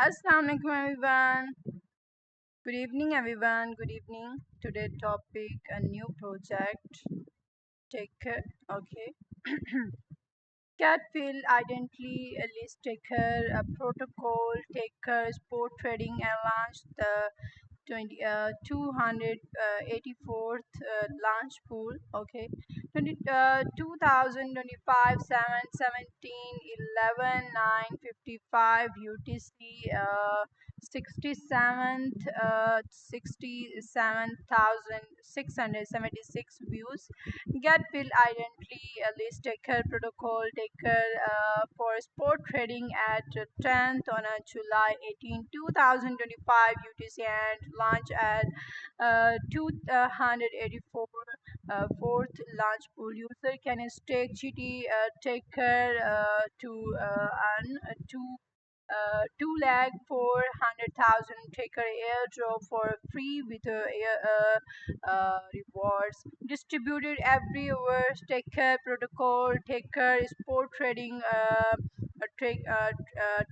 Assalamu alaikum everyone. Good evening everyone. Good evening. Today topic a new project. Take care. Okay. Catfield identity list taker, a protocol taker, sport trading and launched the 284th launch pool. Okay, 2025 7 17 11 9 55 UTC, 67th 67,676 views. Get build identity list taker protocol taker for sport trading at 10th on July 18 2025 UTC and launch at 284 fourth launch pool. User can stake GT taker to earn 2 lakh 400,000 taker airdrop for free with rewards distributed everywhere. Taker protocol taker sport trading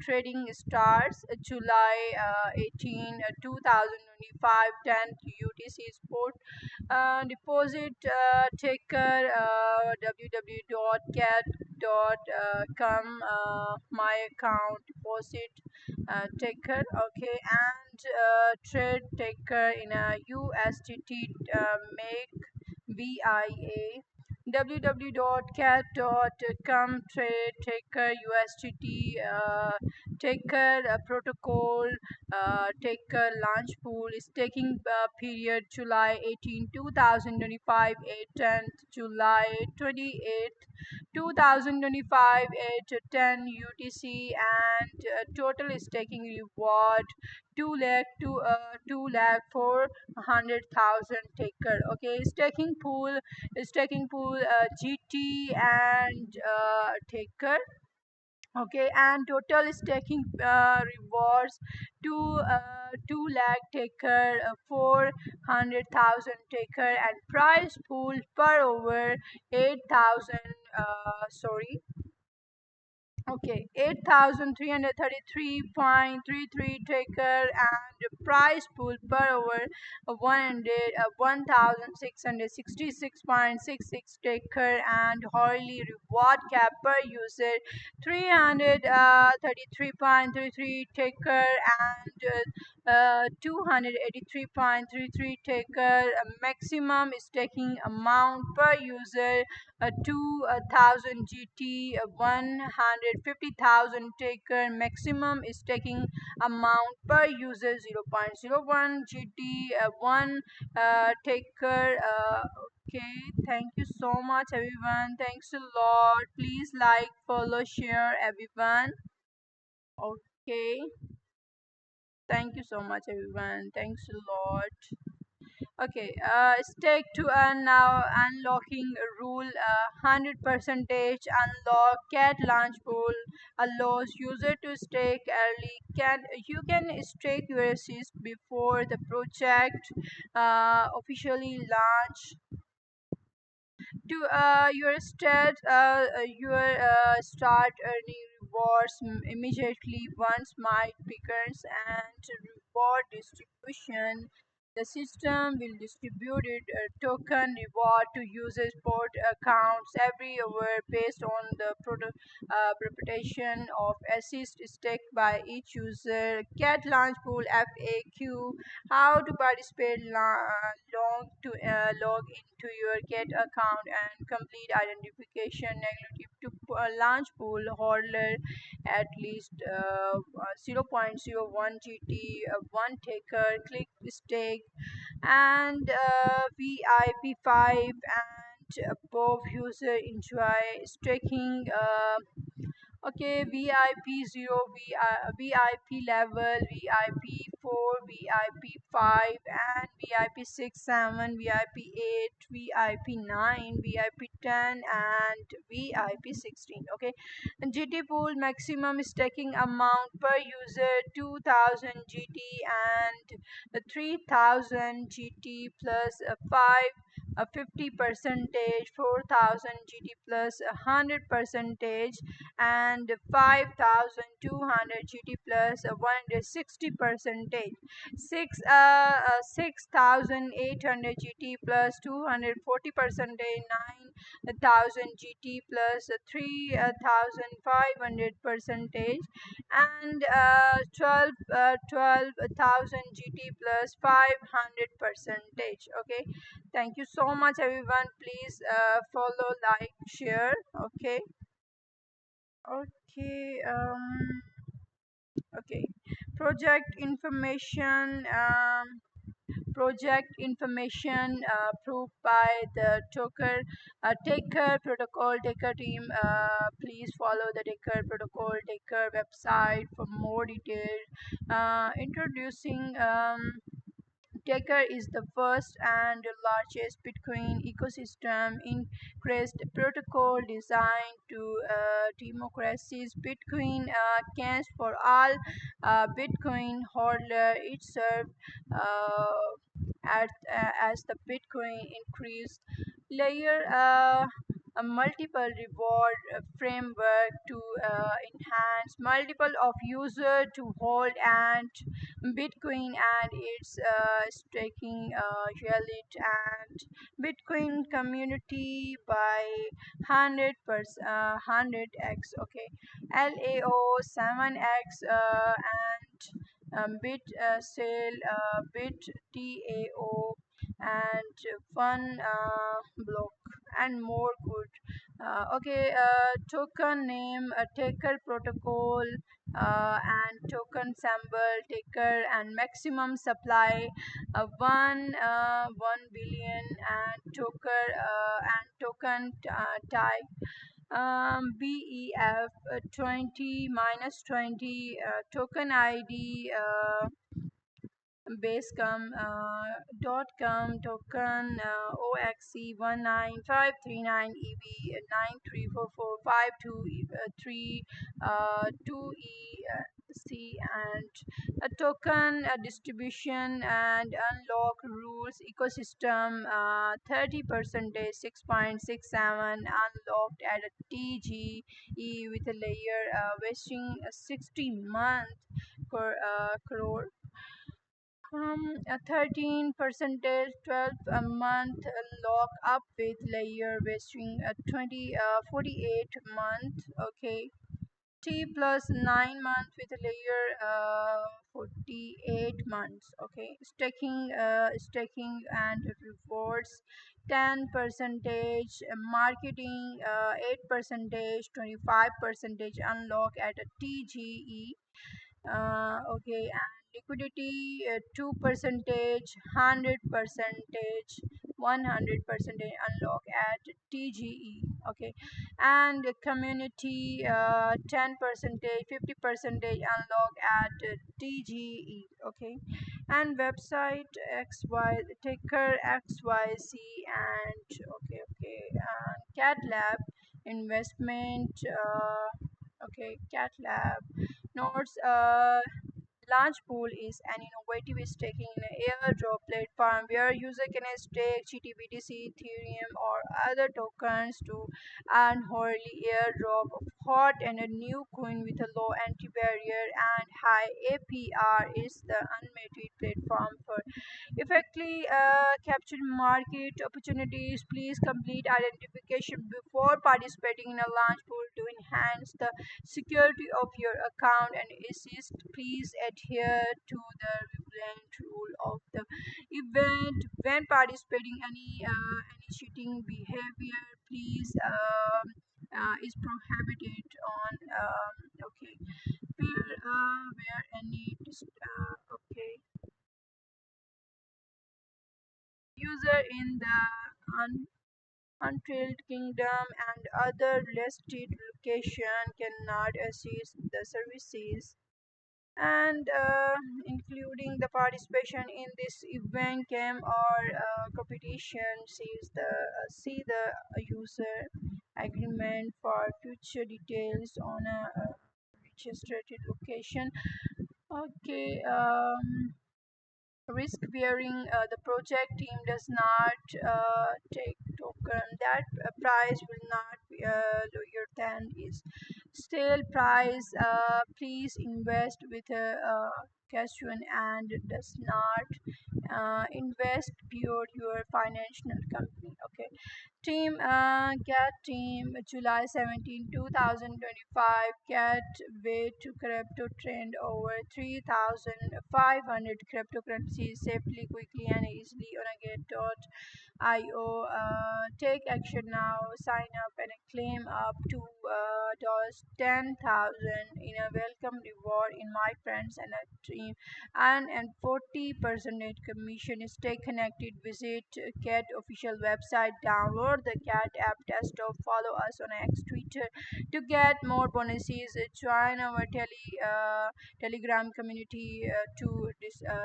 trading starts July 18 2025 10th UTC sport deposit taker www.cat.com my account deposit taker. Okay, and trade taker in a USDT make VIA www.cat.com trade taker USDT taker protocol taker launch pool is taking period July 18 2025 10th July 28th 2025 at 10 UTC and total staking reward 2 lakh 400,000 taker. Okay, staking pool GT and taker. Okay, and total staking rewards 2 lakh taker, 400,000 taker, and prize pool per over 8,000. Sorry, okay, 8,333.33 taker and prize pool per over 1,666.66 taker and hourly reward cap per user 333.33 taker and 283.33 taker. Maximum staking amount per user 2,000 GT, 150,000 taker. Maximum staking amount per user 0.01 GT, 1 taker. Okay, thank you so much everyone. Thanks a lot. Please like, follow, share everyone. Okay, thank you so much everyone. Thanks a lot. Okay, stake to earn now unlocking rule 100 percentage unlock cat launch pool allows user to stake early. Can you can stake your seeds before the project officially launch to your start earning rewards immediately once might begins and reward distribution. The system will distribute token reward to users port accounts every hour based on the reputation of assist staked by each user. Cat launch pool FAQ: how to participate. Log into your Get account and complete identification. Negative to launch pool holder at least 0.01 GT, 1 taker, click stake, and VIP 5 and above user enjoy staking. Okay, VIP 0, VIP level, VIP 4, VIP 5, and VIP 6, 7, VIP 8, VIP 9, VIP 10, and VIP 16. Okay, and GT pool maximum staking amount per user 2000 GT and 3000 GT plus 5 a 50 percentage, 4,000 GT plus 100 percentage, and 5,200 GT plus 160 percentage. 6,800 GT plus 240 percentage, 9,000 GT plus 3,500 percentage, and 12,000 GT plus 500 percentage. Okay, thank you so much everyone. Please follow, like, share. Okay. Okay. Okay, project information. Project information approved by the Taker protocol. Taker team, please follow the Taker protocol, Taker website for more details. Introducing Taker is the first and largest Bitcoin ecosystem increased protocol designed to democratize Bitcoin accounts for all Bitcoin holder. It served as the Bitcoin increase layer a multiple reward framework to enhance multiple of user to hold and Bitcoin and its staking wallet and Bitcoin community by 100x. Okay, LAO 7x and bit sale bit DAO and fun block and more good. Okay, token name Taker protocol and token symbol Taker and maximum supply 1 billion and token type BEF 20 minus 20 token ID Basecom .com token OXC 19539 EV 934452 2 C and a token distribution and unlock rules ecosystem 30% 6.67 unlocked at a TGE with a layer wasting 60 month crore 13 percentage 12 a month lock up with layer wasting 20 48 month. Okay, T plus 9 months with layer 48 months. Okay, staking and rewards 10 percentage marketing 8 percentage 25 percentage unlock at a TGE. Okay, and liquidity 2 percentage 100 percentage 100 percentage unlock at TGE. Okay, and community 10 percentage 50 percentage unlock at TGE. Okay, and website XY Taker XYZ and okay Cat Lab investment. Okay, Cat Lab notes Launch Pool is an innovative staking airdrop platform where user can stake GTBTC, Ethereum, or other tokens to earn hourly airdrop of hot and a new coin with a low entry barrier and high APR. Is the unmatched platform for effectively capturing market opportunities. Please complete identification before participating in a launch pool to enhance the security of your account and assist. Please adhere to the relevant rule of the event when participating. Any cheating behavior, please is prohibited on. Okay, where any okay user in the Untrailed Kingdom and other listed location cannot access the services and including the participation in this event game or competition see the user agreement for future details on a registered location. Okay, risk bearing. The project team does not take token. That price will not be lower than is sale price. Please invest with a caution and does not invest pure your financial company. Okay. Team Cat Team July 17, 2025. Cat way to crypto trend over 3,500 cryptocurrencies safely, quickly, and easily on a get.io. Take action now. Sign up and claim up to dollars 10,000 in a welcome reward in my friends and a team and 40% commission. Stay connected. Visit Cat official website. Download the Cat app desktop. Follow us on X, Twitter to get more bonuses. Join our Telegram community to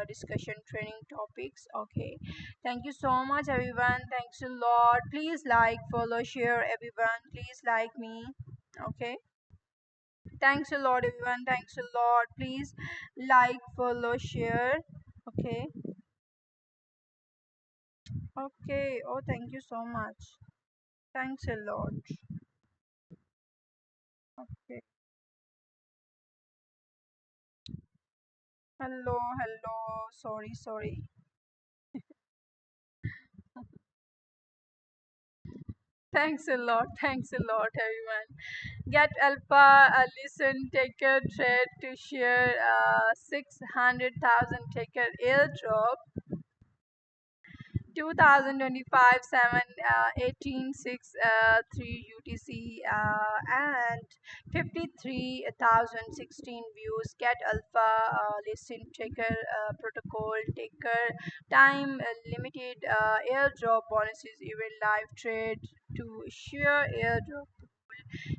discussion training topics. Okay. Thank you so much, everyone. Thanks a lot. Please like, follow, share, everyone. Please like me. Okay. Thanks a lot, everyone. Thanks a lot. Please like, follow, share. Okay. Okay. Oh, thank you so much. Thanks a lot. Okay. Hello, hello. Sorry, sorry. Thanks a lot. Thanks a lot, everyone. Get Alpha, listen, take a trade to share 600,000 take a airdrop 2025 7 18 6 3 UTC and 53,016 views. Get Alpha, listen, taker, protocol, taker, time limited airdrop bonuses, event live trade to share airdrop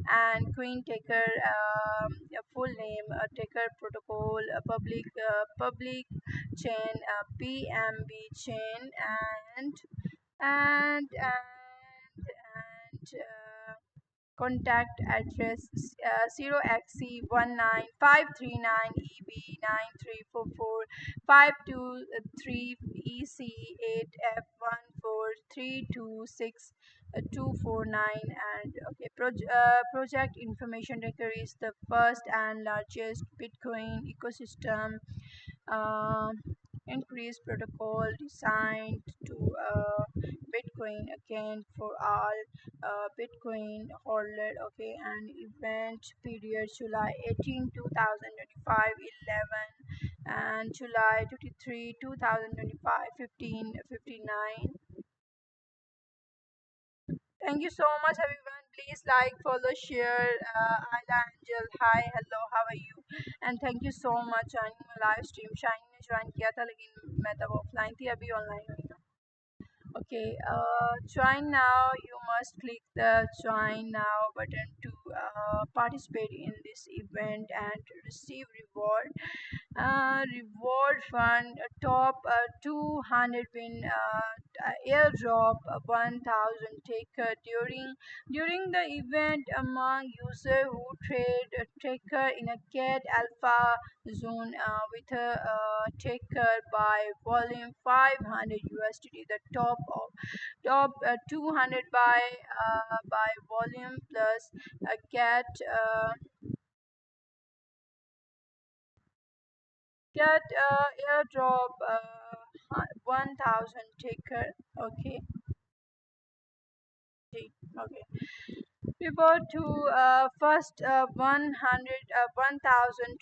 and Queen Taker, a full name, Taker Protocol, public chain, PMB chain, and contact address 0xC19539EB9344523C8F14326 and project information record is the first and largest Bitcoin ecosystem uh, increase protocol designed to Bitcoin again for all Bitcoin holder. Okay, and event period July 18, 2025, 11 and July 23, 2025, 15:59. Thank you so much, everyone. Please like, follow, share. Ayla Angel, hi, hello, how are you? And thank you so much joining my live stream. Shine ने join किया था लेकिन मैं तब offline थी अभी online हुई हूँ. Okay, join now. You must click the join now button to participate in this event and receive reward. Reward fund top 200 win airdrop 1000 take during the event among user who trade taker in a cat alpha zone with a taker by volume 500 USDT. The top 200 by volume plus a cat airdrop 1000 taker. Okay. Okay. Report to first 1000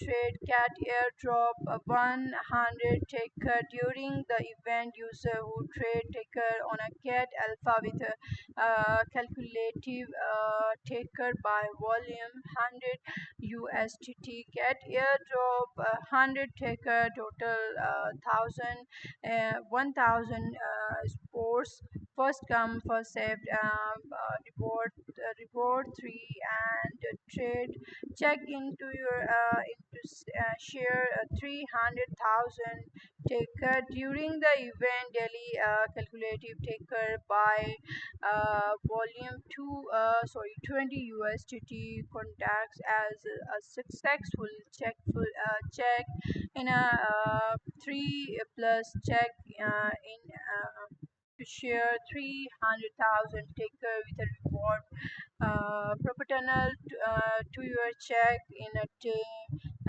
trade cat airdrop 100 taker during the event. User who trade taker on a cat alpha with a calculative taker by volume 100 USDT. Cat airdrop 100 taker total 1000 1000 sports first come first served, reward three, and trade. Check into your share 300,000 taker during the event. Daily calculative taker by volume 2 sorry 20 USDT contacts as a successful check in a 3 plus check in to share 300,000 taker with a reward proportional to your check in a day.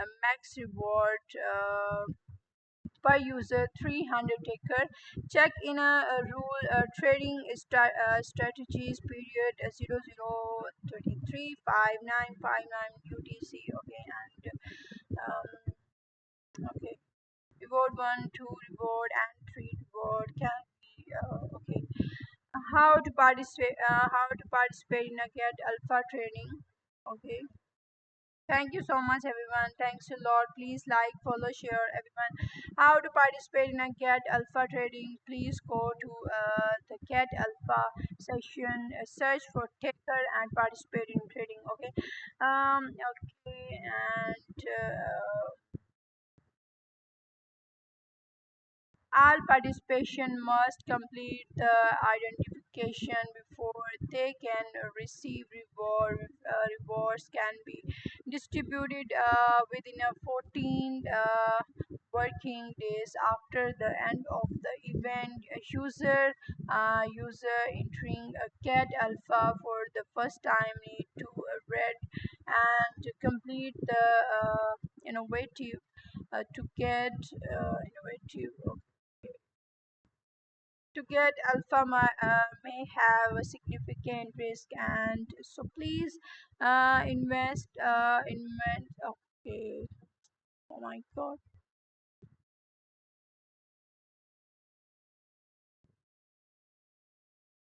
A max reward per user 300 taker. Check in a rule trading strategies period 00335959 UTC. Okay, and okay, reward 1 2 reward and 3 reward can be okay. How to participate in a get alpha training. Okay, thank you so much, everyone. Thanks a lot. Please like, follow, share, everyone. How to participate in a Get Alpha trading? Please go to the Get Alpha session, search for Taker, and participate in trading. Okay. Okay, and all participation must complete the identification before they can receive reward. Rewards can be distributed within a 14 working days after the end of the event. A user entering a Get Alpha for the first time need to read and complete the innovative to get innovative to get alpha may have a significant risk, and so please invest. Okay, oh my god.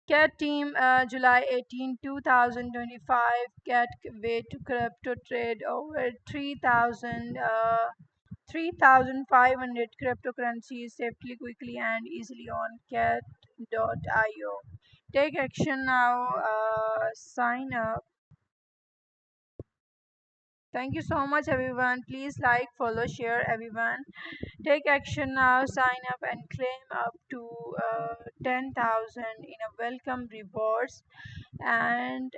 Cat team, July 18, 2025. Cat way to crypto trade over 3,500 cryptocurrencies safely, quickly, and easily on cat.io. Take action now. Sign up. Thank you so much, everyone. Please like, follow, share, everyone. Take action now. Sign up and claim up to 10,000 in a welcome rewards, and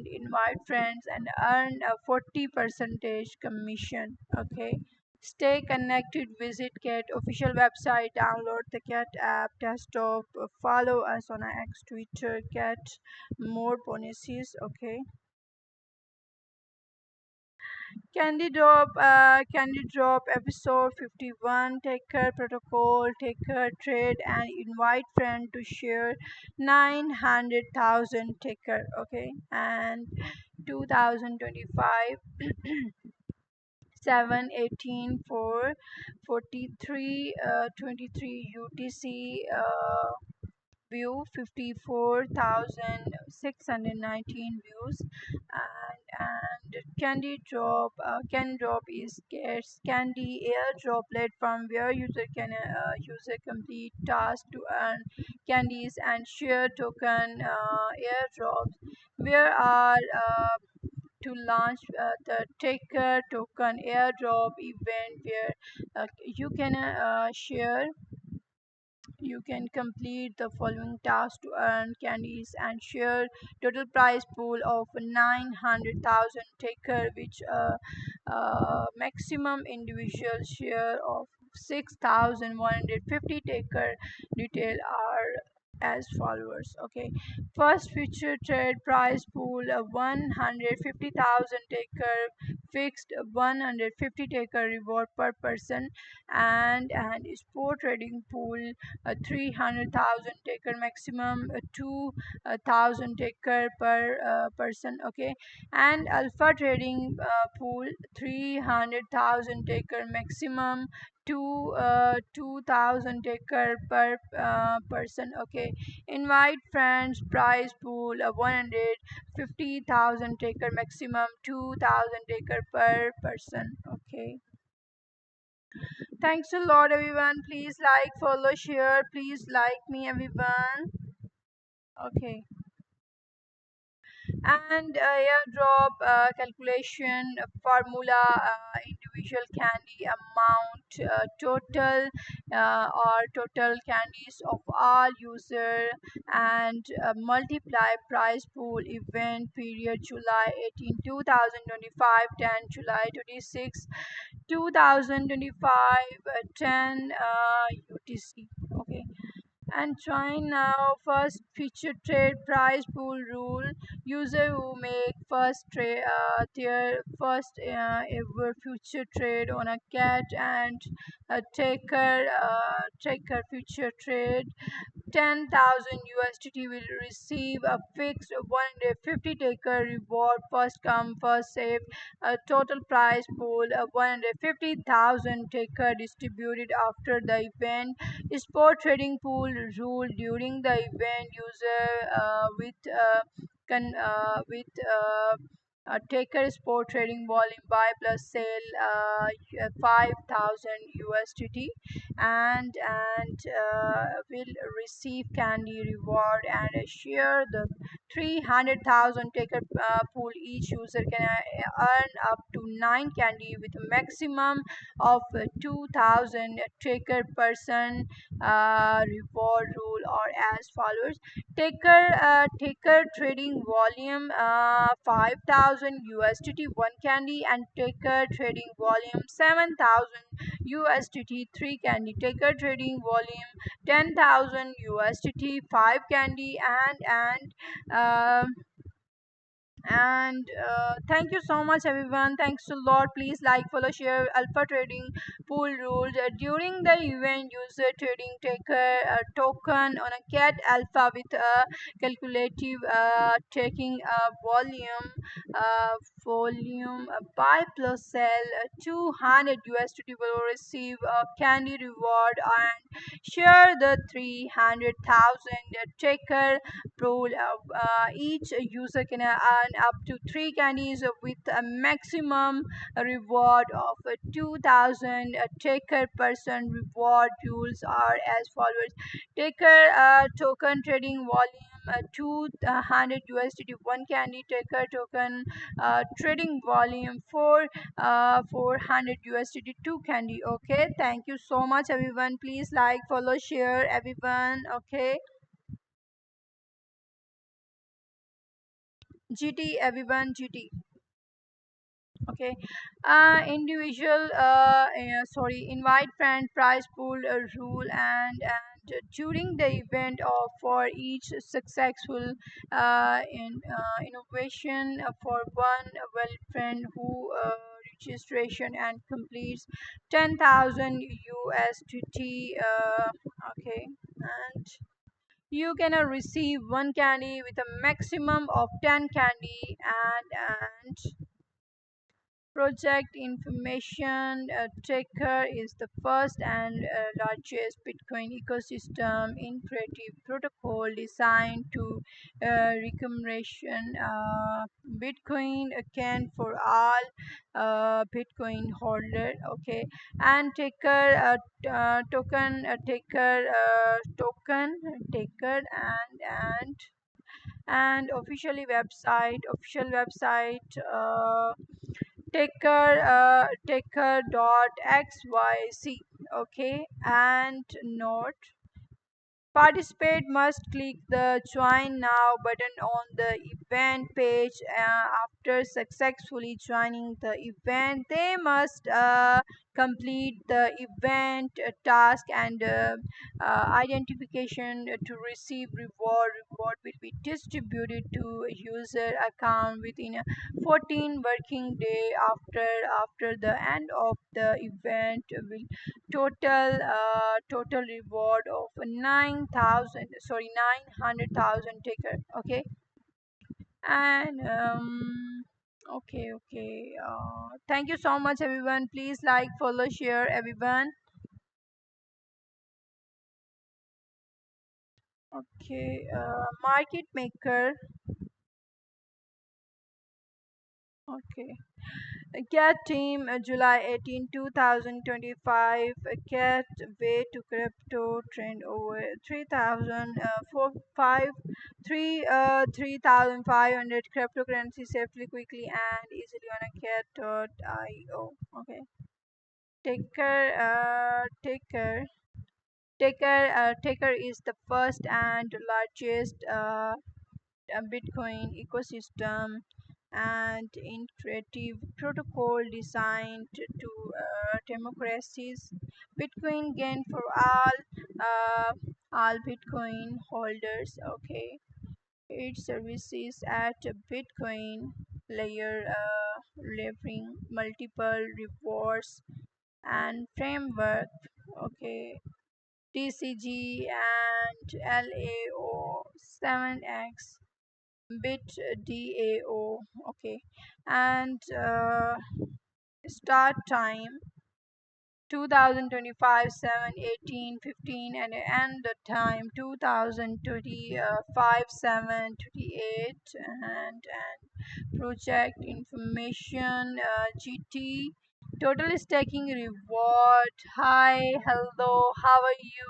invite friends and earn a 40 percentage commission. Okay. Stay connected. Visit Cat official website. Download the Cat app. Desktop. Follow us on our X, Twitter. Cat more bonuses. Okay. Candy Drop episode 51. Taker protocol. Taker trade and invite friend to share 900,000 taker. Okay, and 2025 7 18 4 43 23 UTC. View 54,619 views, and Candy Drop is Cat's Candy airdroplet from where user complete tasks to earn candies and share token airdrops. Where are to launch the Taker token airdrop event where you can share you can complete the following tasks to earn candies and share total prize pool of 900,000 taker, which maximum individual share of 6,150 taker. Detail are as followers. Okay, first feature trade prize pool of 150,000 taker, fixed 150 taker reward per person, and sport trading pool 300,000 taker, maximum 2,000 taker per person. Okay, and alpha trading pool 300,000 taker, maximum 2,000 taker per person. Okay, invite friends prize pool 150,000 taker, maximum 2,000 taker per person. Okay, thanks a lot, everyone. Please like, follow, share. Please like me, everyone. Okay. And airdrop calculation formula, individual candy amount, total or total candies of all user, and multiply price pool event period July 18 2025 10 July 26 2025 10 UTC. Okay. And join now. First feature trade price pool rule. User who make first trade their first ever future trade on a cat, and taker future trade 10,000 USDT will receive a fixed 150 taker reward, first come first served. A total prize pool of 150,000 taker distributed after the event. Sport trading pool rule during the event. User with taker sport trading volume buy plus sell 5,000 USDT, and will receive candy reward and share the 300,000 taker pool. Each user can earn up to 9 candy with a maximum of 2,000 taker person. Reward rule or as follows. Taker trading volume 5,000 USDT 1 candy, and taker trading volume 7,000 USDT 3 candy. Taker trading volume 10,000 USDT 5 candy. And thank you so much everyone, thanks a lot. Please like, follow, share alpha trading pool rules. During the event, user trading taker a token on a cat alpha with a calculative taking uh, volume buy plus sell 200 USDT will receive a candy reward and share the 300,000 taker pool. Each user can earn up to 3 candies with a maximum reward of 2,000. Taker person reward rules are as follows. Taker token trading volume 200 USDT 1 candy. Taker token trading volume 400 USDT 2 candy. Okay, thank you so much everyone. Please like, follow, share everyone. Okay. GT everyone, GT. Okay. Individual sorry, invite friend prize pool rule. And during the event of for each successful innovation for one well friend who registration and completes 10,000 USDT. Okay. And you can receive one candy with a maximum of 10 candy. And project information tracker is the first and largest Bitcoin ecosystem in creative protocol designed to recommendation Bitcoin account for all Bitcoin holder. Okay. And token taker and official website taker.xyz. Okay. And note, participate must click the join now button on the event page. After successfully joining the event, they must complete the event task and identification to receive reward. Reward will be distributed to user account within 14 working day after the end of the event. Will total reward of 900,000 taker. Okay. And okay, thank you so much everyone. Please like, follow, share everyone. Okay. Market maker. Okay. Cat team, July 18, 2025. Cat way to crypto trend over 3,000, 3,500 cryptocurrency safely, quickly, and easily on a cat.io. Okay. Taker. Taker is the first and largest Bitcoin ecosystem and integrative protocol designed to democratize Bitcoin gain for all Bitcoin holders. Okay, it services at a Bitcoin layer, delivering multiple rewards and framework. Okay, TCG and LAO 7x bit DAO. Okay, and start time 2025 7 18 15, and end the time 2025 7 28, and project information, GT total staking reward. Hi, hello, how are you?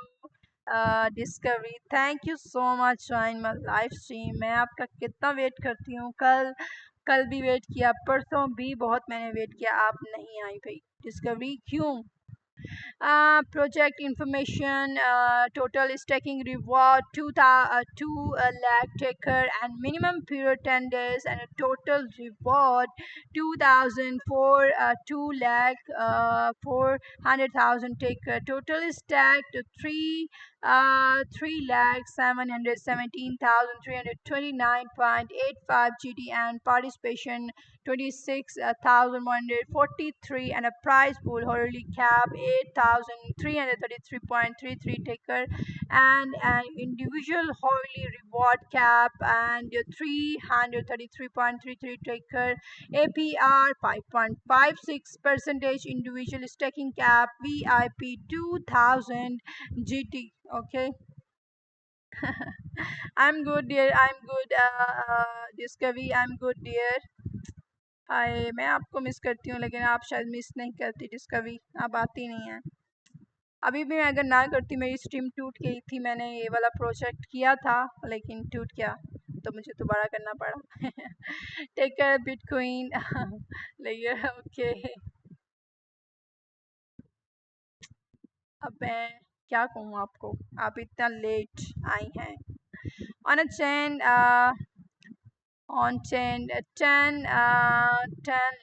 Discovery, thank you so much join my live stream. मैं आपका कितना wait करती हूँ, कल कल भी wait किया, परसों भी बहुत मैंने वेट किया, आप नहीं आई भाई डिस्कवरी, क्यों? Project information, total staking reward 2 lakh taker, and minimum period 10 days, and a total reward 2004 2 lakh 400,000 taker. Total stacked 3 lakh 717,329.85 GT, and participation 26,143, and a prize pool hourly cap 8,333.33 taker, and an individual hourly reward cap and 333.33 taker. APR 5.56 percentage, individual staking cap, VIP 2000 GT. Okay. I'm good dear, I'm good, Discovery, I'm good dear. हाय, मैं आपको miss करती हूँ, लेकिन आप शायद miss नहीं करती discovery, आप आती नहीं हैं। अभी भी मैं अगर ना करती, मेरी स्ट्रीम टूट गई थी, मैंने ये वाला प्रोजेक्ट किया था लेकिन टूट गया, तो मुझे दोबारा करना पड़ा। Take care bitcoin layer. Okay, अब मैं क्या कहूँ आपको, आप इतना लेट आई हैं। On a chain, on chain 10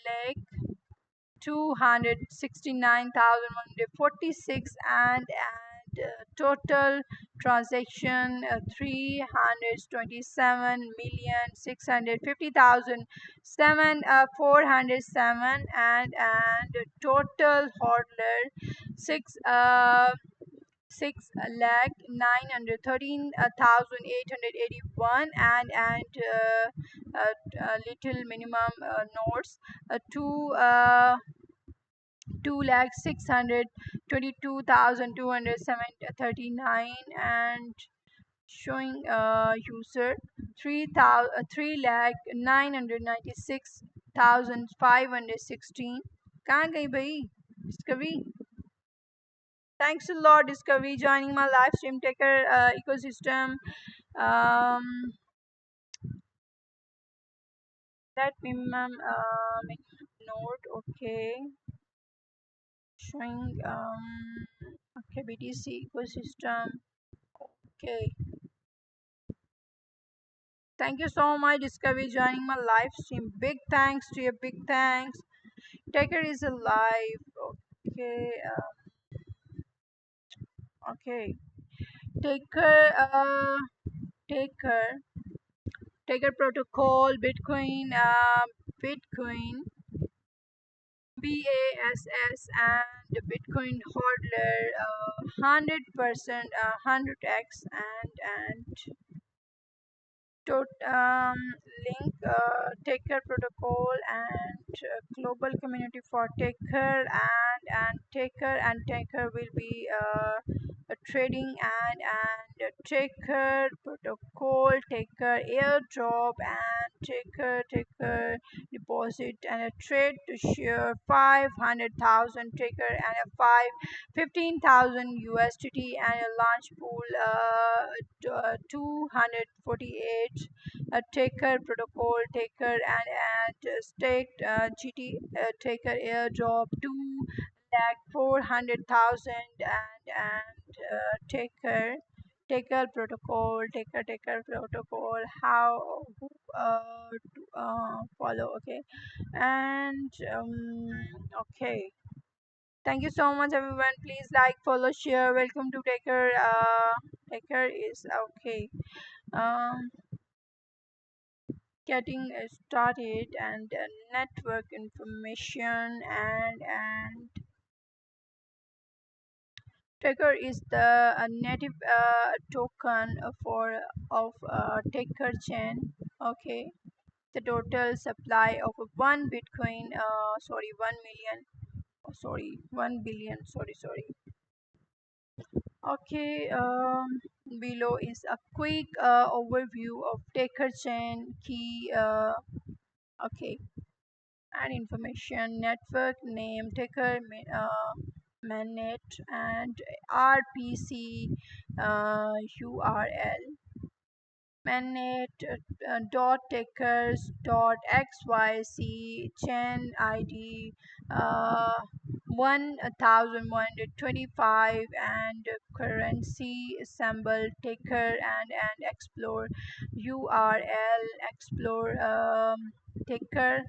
lakh 269,146, and total transaction 327,650,7 and total hodler 6 lakh 913,881, and little minimum notes, 2 lakh 622,239, and showing user 3 lakh 996,516। कहाँ गई भाई discovery? Thanks a lot, Discovery, joining my live stream. Taker ecosystem. Um, that minimum node. Okay, showing okay, BTC ecosystem. Okay, thank you so much, Discovery, joining my live stream. Big thanks to you. Big thanks. Taker is alive. Okay. Okay. Taker. Taker. Taker protocol. Bitcoin. Bitcoin. BASS and Bitcoin hodler, 100%, 100x, and link Taker protocol, and global community for Taker, and Taker will be trading and taker protocol, taker airdrop, and taker deposit, and a trade to share 500,000 taker and a 15,000 USDT, and a launch pool 248 taker protocol, taker and staked GT taker airdrop 2,400,000, and taker protocol, taker protocol, how to follow. Okay, and okay, thank you so much everyone. Please like, follow, share. Welcome to taker. Taker is okay. um Getting started, and network information, and taker is the native token for of taker chain. Okay, the total supply of one bitcoin, sorry, 1 million, oh, sorry, 1 billion, sorry. Okay, below is a quick overview of taker chain key. Okay, and information: network name, taker mainnet, and RPC URL. Mainnet dot takers dot xyz chain ID 1125, and currency symbol taker and explore URL explore taker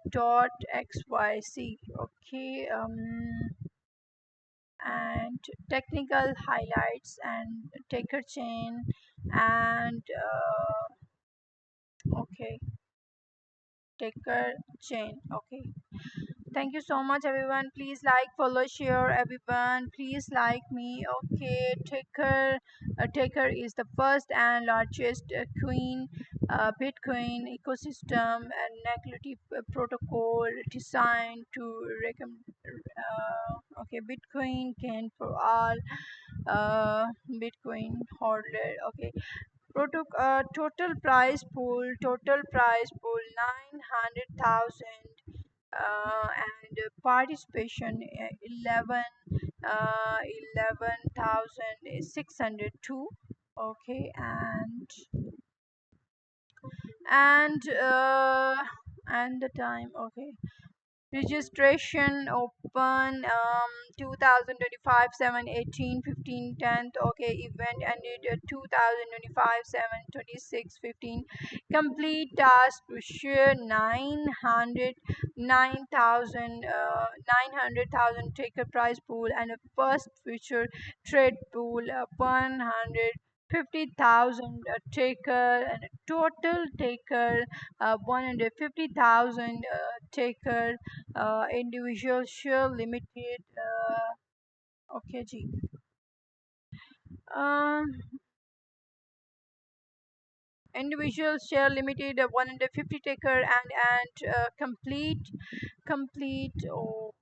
dot xyz. Okay, and technical highlights and taker chain, and okay, taker chain. Okay, thank you so much everyone. Please like, follow, share everyone. Please like me. Okay, taker is the first and largest queen bitcoin ecosystem and negative protocol designed to okay, bitcoin can for all bitcoin holder. Okay, total price pool 900,000, and participation 11,602. Okay, and and the time. Okay, registration open 2025 7 18 15 10th. Okay, event ended 2025 7 26 15. Complete task to share 900,000 taker prize pool, and a first future trade pool 150,000 taker, and a total taker 150,000 taker individual share limited. Okay जी. um, Individual share limited 150 taker, and complete oh,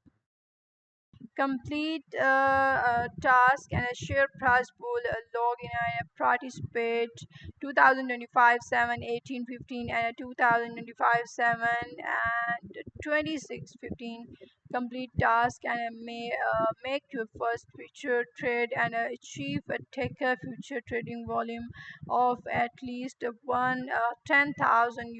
complete task and a share prize pool login and participate 2025 7 18 15, and a 2025 7 and 26 15. Complete task and may make your first future trade, and achieve a taker future trading volume of at least 10,000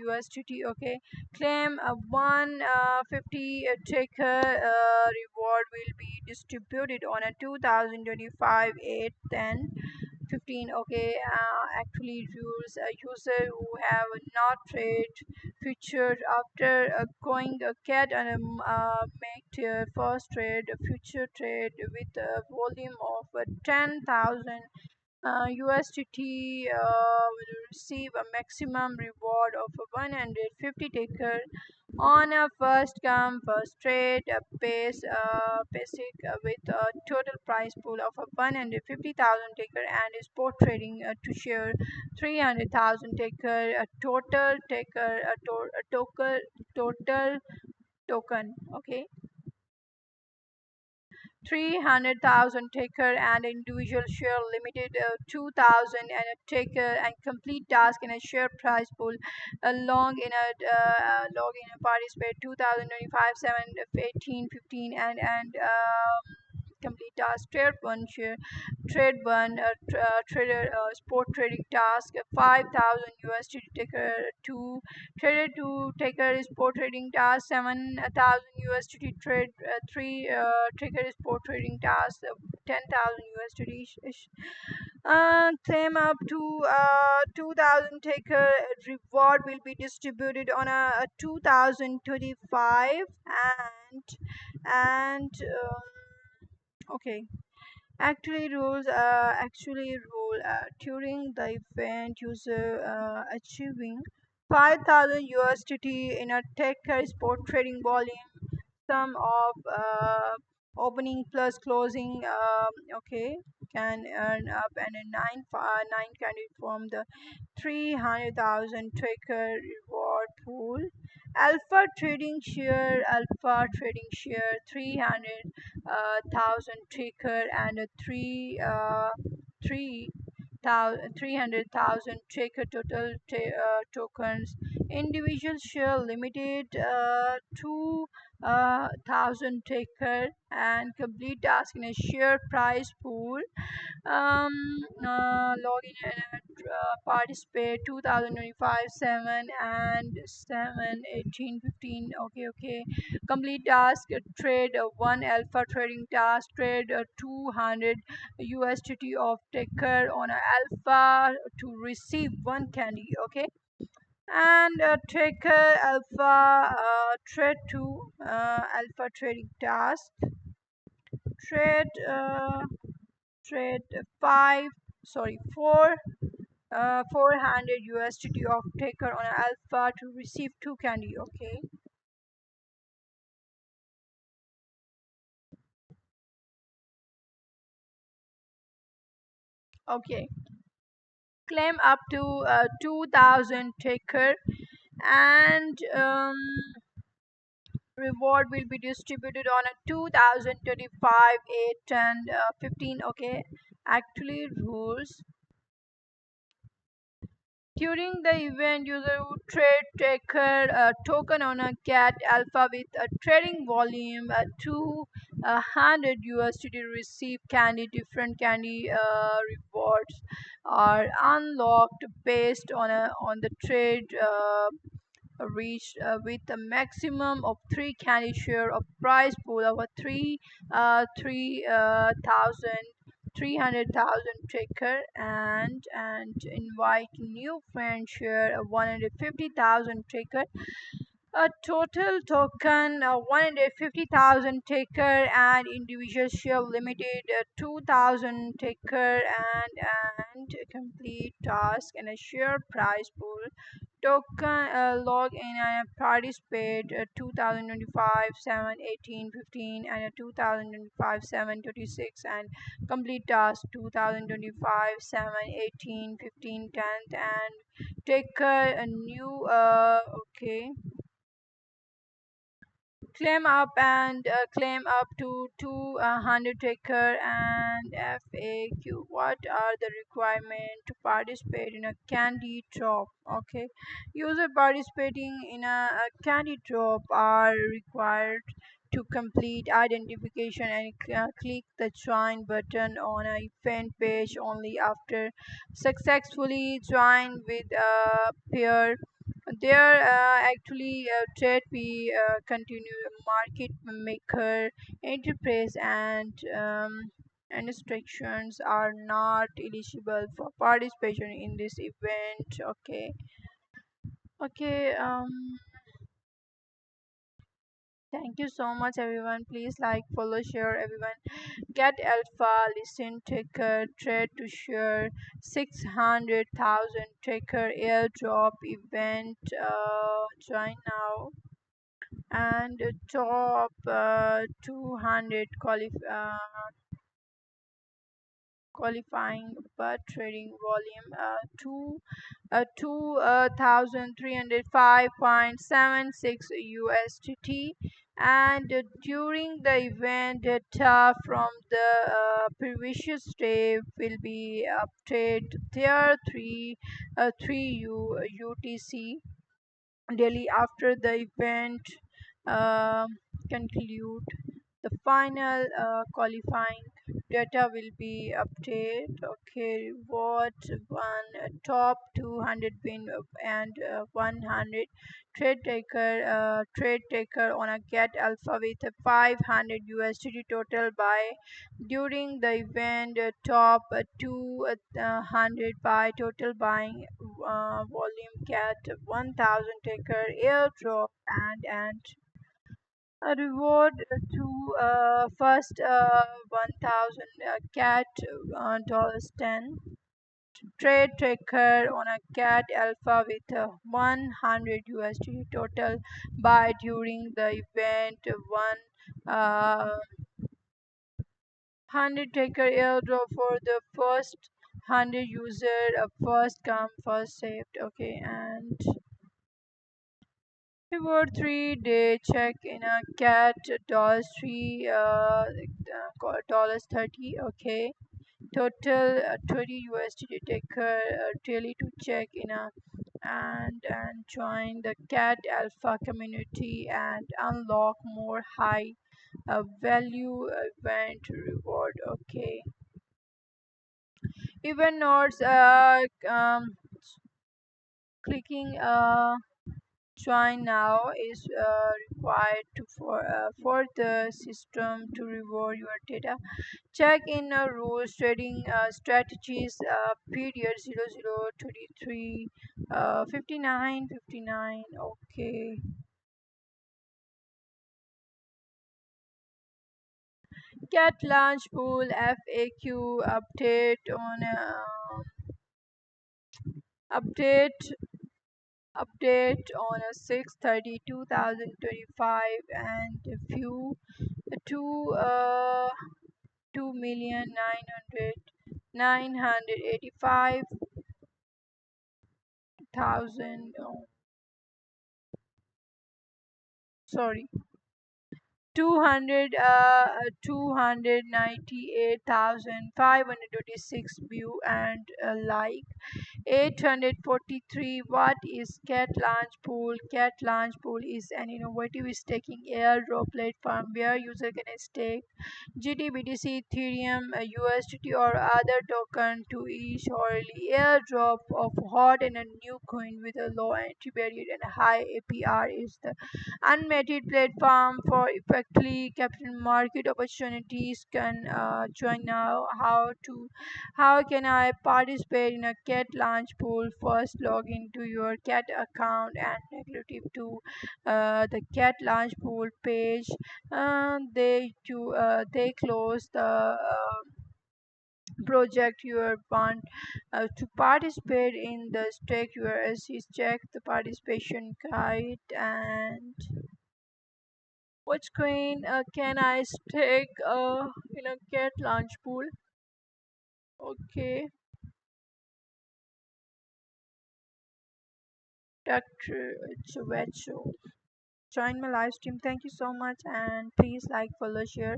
USDT. Okay, claim a 150 taker reward will be distributed on a 2025 8 10 15. Okay, actually rules a user who have not trade future after going a cat and make their first trade future trade with a volume of 10,000 USDT will receive a maximum reward of 150 taker on a first come first trade basic with a total price pool of 150,000 taker, and spot trading to share 300,000 taker, a total taker a total token. Okay, 300,000 taker and individual share limited 2,000 and a taker and complete task in a share price pool log in a participate 2025 7 18 15 and complete task trade one trader sport trading task 5,000 USD taker 2 trader 2 taker sport trading task 7,000 USD trade 3 taker sport trading task 10,000 USD claim up to 2,000 taker reward will be distributed on a 2025 and okay. Actually rule during the event user achieving 5,000 USDT in a tech spot trading volume sum of opening plus closing okay can earn up and a 9 candidate from the 300,000 tracker reward pool. Alpha trading share 300,000 tracker and a 300,000 tracker total tokens. Individual share limited 2,000 taker and complete task in a share price pool login and participate 2025 7 and 7 18 15 okay complete task trade 1 alpha trading task trade 200 USDT of taker on a alpha to receive one candy okay and taker alpha trade 2 alpha trading task trade trade 5 sorry 4 400 USDT of taker on alpha to receive 2 candy okay claim up to 2,000 taker and reward will be distributed on a 2025 8 and 15 okay actually rules during the event, user would trade taker token on a cat alpha with a trading volume 200 USD to receive candy. Different candy rewards are unlocked based on the trade reached with a maximum of 3 candy share of prize pool of a 300,000 taker and invite new friends share a 150,000 taker a total token 150,000 taker and individual share limited 2,000 taker and complete task and a share prize pool token log in and participate 2025 7 18 15 and 2025 7 26 and complete task 2025 7 18 15 10th and take a new okay claim up to 200 taker and FAQ. What are the requirements to participate in a candy drop? Okay, user participating in a candy drop are required to complete identification and click the join button on a event page only after successfully join with a peer there actually trade we continue market maker enterprise and restrictions are not eligible for participation in this event okay thank you so much everyone please like follow share everyone get alpha listen taker trade to share 600,000 taker airdrop event join now and top 200 qualifying but trading volume 2,305.76 USDT, and during the event data from the previous day will be updated there 3 UTC daily after the event uh, conclude. The final qualifying data will be updated. Okay, what one top 200 win and 100 trade taker on a get alpha with a 500 USDT total buy during the event. Top 200 buy total buying volume get 1000 taker airdrop and a reward to first 1000 cat dollars 10 trade tracker on a cat alpha with 100 USD total buy during the event. One 100 taker airdrop for the first 100 user, first come first saved. Okay, and reward 3 day check in a cat dollars 3 dollars 30. Okay, total 30 USD taker daily to check in a and join the cat alpha community and unlock more high value event reward. Okay, even notes clicking join now is required for the system to reward your data. Check in rules trading strategies period 0023 59 okay. Cat launch pool FAQ update update on a 6/30 2025 and view two 2,985,000 sorry 298,526 view and like 843. What is Cat Launch Pool? Cat Launch Pool is an innovative staking airdrop platform where user can stake GTBTC, Ethereum, USDT, or other token to each hourly airdrop of hot and a new coin with a low entry barrier and a high APR is the unmatched platform for effectively capturing market opportunities. Can join now. How can I participate in a cat launch pool? First, log into your cat account and relative to the cat launch pool page. They close the project you want to participate in the stake URSs. Check the participation guide and which coin can I stake in a cat launch pool. Okay, Dr. Chuvecho. Join my live stream. Thank you so much, and please like, follow, share.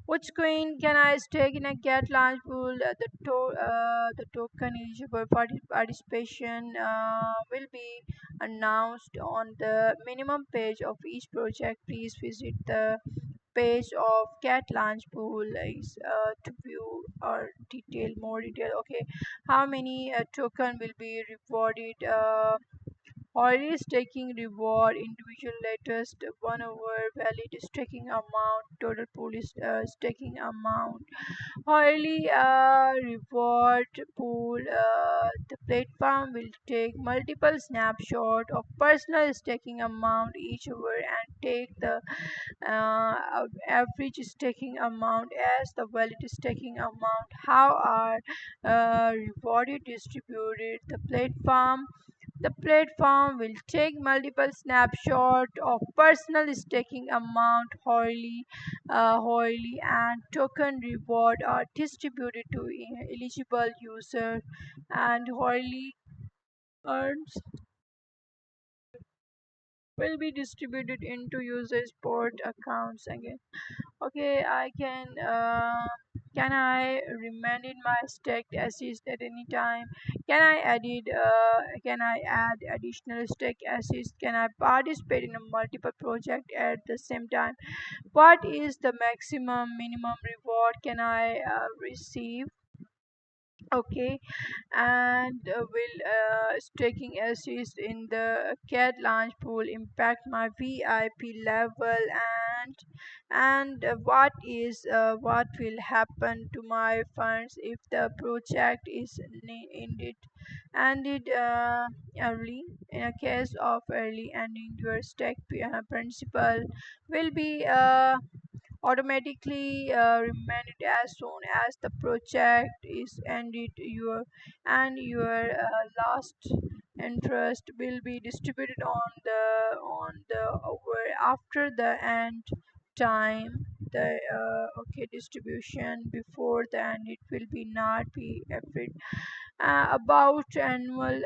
Which coin can I stake in a cat launch pool? The token eligible participation will be announced on the minimum page of each project. Please visit the page of cat launch pool is to view or more detail. Okay, how many token will be rewarded? Already staking reward individual latest 1 hour valid staking amount total pool is staking amount hourly reward pool. The platform will take multiple snapshot of personal staking amount each hour and take the average staking amount as the valid staking amount. How are rewarded distributed? The platform The platform will take multiple snapshots of personal staking amount hourly and token reward are distributed to eligible users and hourly earns will be distributed into users port accounts again. Okay, can I remain in my stacked assets at any time? Can I add additional stack assets? Can I participate in a multiple project at the same time? What is the maximum minimum reward can I receive? Okay, and will staking assist in the cat launch pool impact my VIP level? And what will happen to my funds if the project is ended early? In a case of early ending, your stake principal will be automatically remanded as soon as the project is ended. Your last interest will be distributed on the over after the end time. The okay distribution before the end it will be not be affected. About annual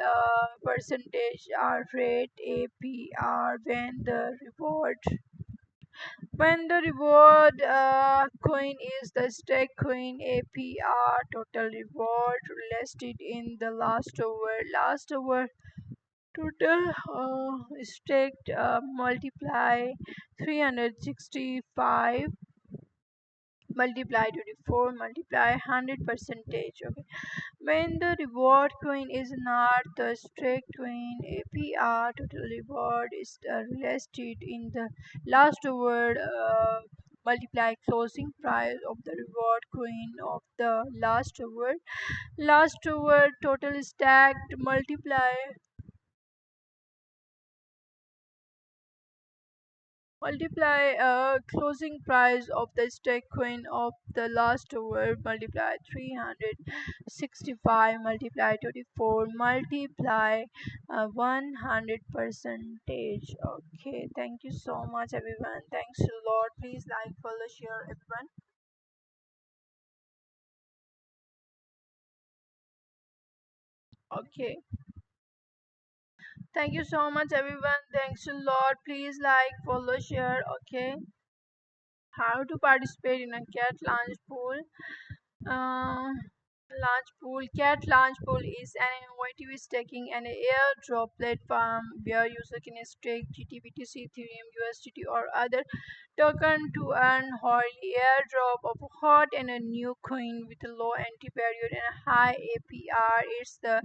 percentage or rate APR when the reward coin is the stake coin APR total reward listed in the last over total staked multiply 365 multiply 24 multiply 100 percentage. Okay, when the reward coin is not the stake coin APR total reward is listed in the last word multiply closing price of the reward coin of the last word total stacked multiply closing price of the stake coin of the last hour multiply 365 multiply 24 multiply 100 percentage. Okay, thank you so much everyone. Thanks a lot. Please like, follow, share everyone. Okay, thank you so much everyone. Thanks a lot. Please like, follow, share. Okay, how to participate in a cat launch pool? Uh, Launch Pool Cat Launch Pool is an innovative staking and airdrop platform where users can stake GTBTC, Ethereum, USDT, or other token to earn hourly airdrop of hot and a new coin with a low entry barrier and a high APR. It's the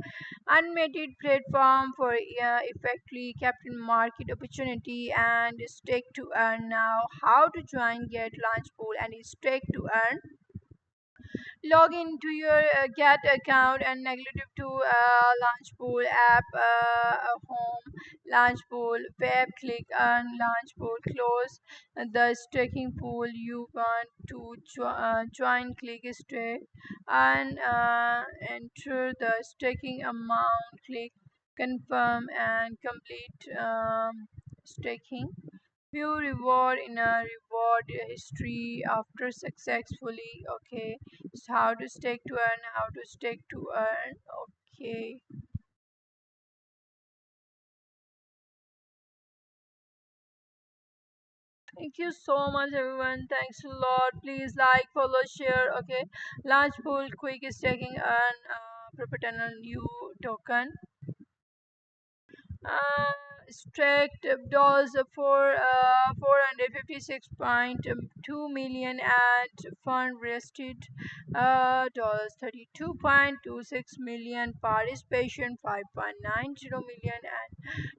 unmatched platform for effectively capturing market opportunity and stake to earn. Now, how to join Get Launch Pool and stake to earn? Log into your get account and negative to Launchpool app home Launchpool web click on Launchpool close the staking pool you want to join click stake and enter the staking amount click confirm and complete staking. View reward in a reward history after successfully. Okay, so how to stake to earn, how to stake to earn. Okay, thank you so much everyone. Thanks a lot. Please like, follow, share. Okay, large pool quick staking earn proprietary new token. Strict dollars for 456.2 million and fund rested dollars 32.26 million participation 5.90 million and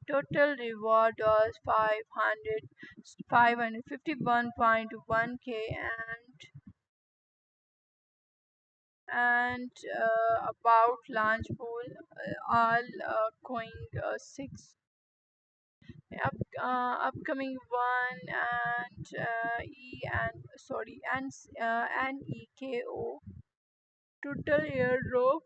total reward dollars 551.1k and about launch pool all going 6 upcoming one and E and sorry and EKO total airdrop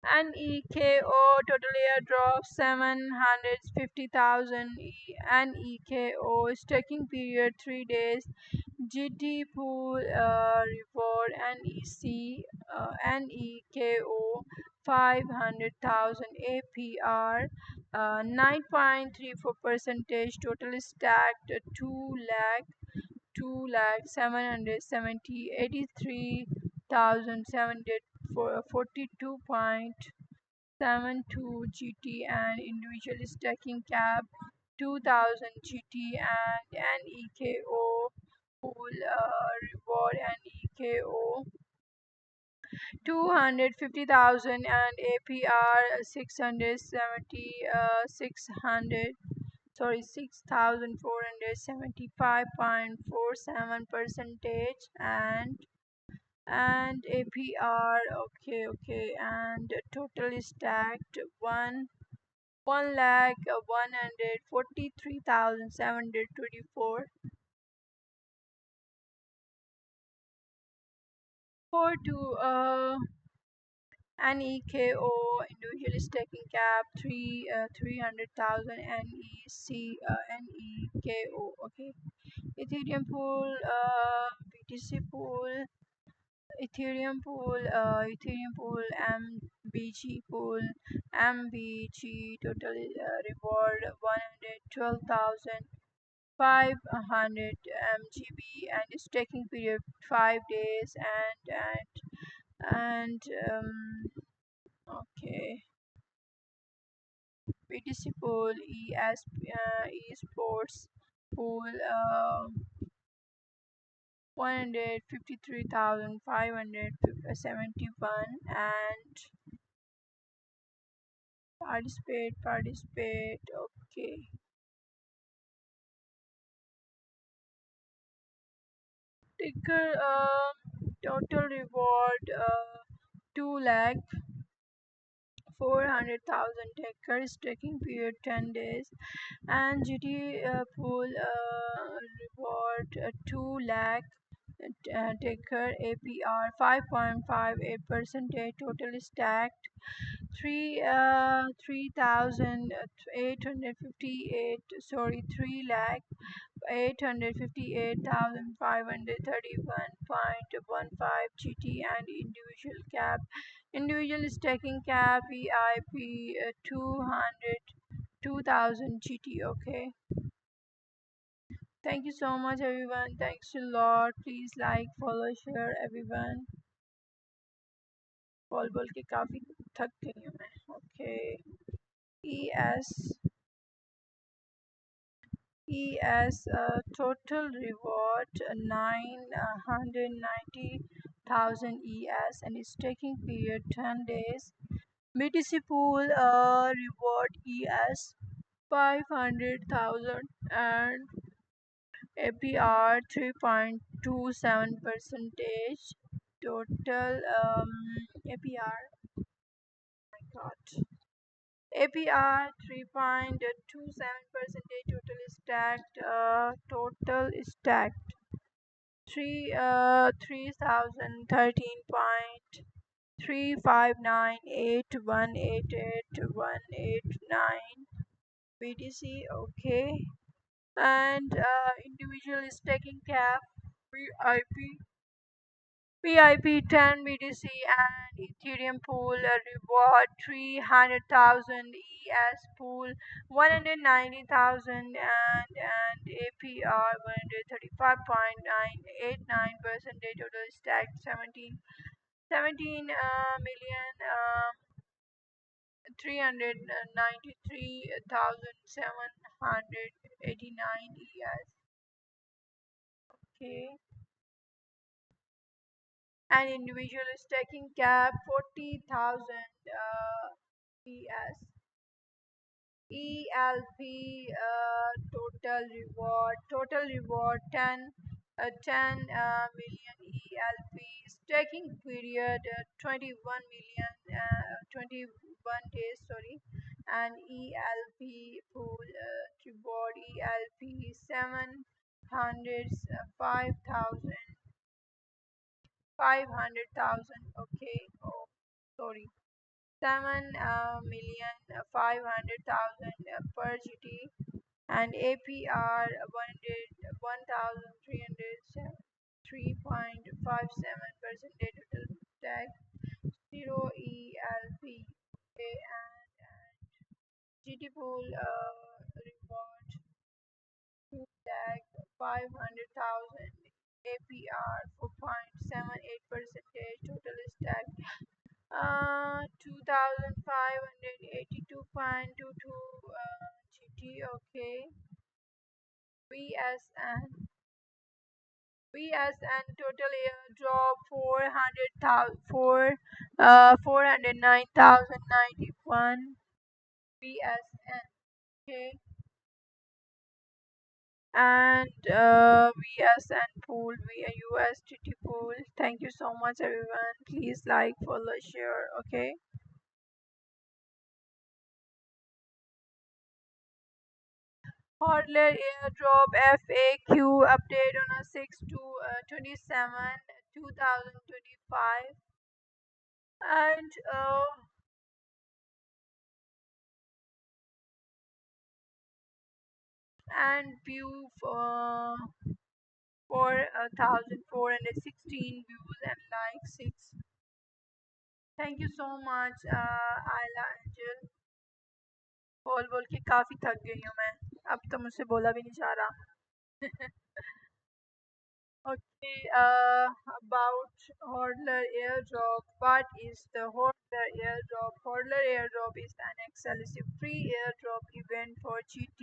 NEKO total airdrop 750,000. NEKO staking period 3 days. GT pool reward NEKO 500,000 APR 9.34 percentage total stacked 2 lakh 773,83742.72 GT and individual stacking cap 2000 GT and NEKO pool reward NEKO 250,000 and APR 600 6,475.47 percentage and APR. Okay, and total stacked 1,143,724 for to NEKO individual staking cap 300,000 NEKO. Okay, Ethereum pool, BTC pool, Ethereum pool, MBG pool, MBG total reward 112,500 MGB and staking period 5 days and okay. BTC pool, esports pool, 153,571 and participate. Okay, ticker total reward 2 lakh 400,000 ticker staking period 10 days and GT pool reward 2 lakh ticker APR 5.58 percentage total stacked 3,858 3 lakh 858,531.15 GT and individual staking cap VIP 2,000 GT. Okay, thank you so much everyone, thanks a lot, please like follow share everyone. बोल बोल के काफी थक गई हूँ मैं. Okay, ES total reward 990,000 ES and its taking period 10 days. BTC pool reward ES 500,000 and APR 3.27 percentage total APR. My God. APR 3.27 percentage total stacked 3,313.3598188,189 BTC. Okay, and individual staking cap VIP 10 BTC and Ethereum pool reward 300,000 ES pool 190,000 and APR 135.989 percentage total stacked 17 million 393,789 ES. Okay, and individual staking cap 40,000 ES. ELP total reward 10 million ELP staking period 21 days, sorry, and ELP pool reward ELP 700 500,000. Okay, oh sorry, 7,500,000 per GT, and APR 1,303.57 percentage total tax 0 ELP. Okay, and GT pool reward 2,500,000 APR 4.78 percentage total stack 2,582.22 GT. Okay, VSN VSN total airdrop 409,091 VSN. Okay, and VSN pool via USDT pool. Thank you so much, everyone. Please like, follow, share. Okay. Hodler airdrop FAQ update on a 6 to 27 2025, and view for 1,416 views and like 6. Thank you so much आयला angel. बोल बोल के काफ़ी थक गई हूँ मैं. अब तो मुझसे बोला भी नहीं जा रहा. Okay, about Hodler airdrop. What is the Hodler airdrop? Hodler airdrop is an exclusive free airdrop event for GT.